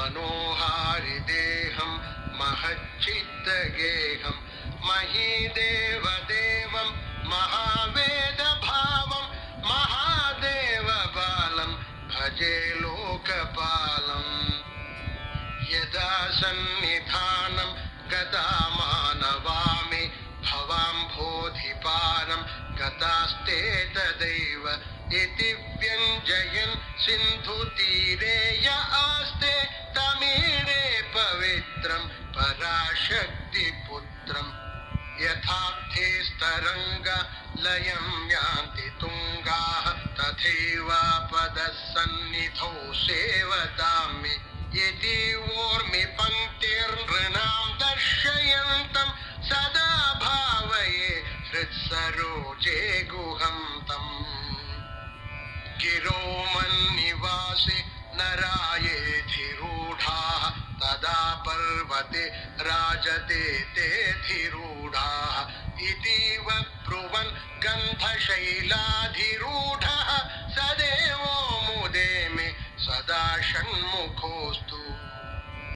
मनोहारि देहं महच्चित्तगेहं महीदेवदेवं महावेदभावं महादेवबालं भजे लोकपालम् यदा सन्निधानं गदामानवामि भवाम्भोधिपारं गतास्ते तदैव इति व्यञ्जयन् सिन्धुतीरे य आस्ते तमीरे पवित्रं पराशक्तिपुत्रं यथाब्धे स्तरङ्गा लयं यान्ति तुङ्गाः तथैवापदः सन्निधौ सेवतामि यदि ऊर्मि पङ्क्तिर्नृणां दर्शयन्तं सदा भावये हृत्सरोजे गुहं तम् गिरोमन्निवासे नरायेधिरूढाः तदा पर्वते राजते तेऽधिरूढाः इतीव ब्रुवन् गन्धशैलाधिरूढ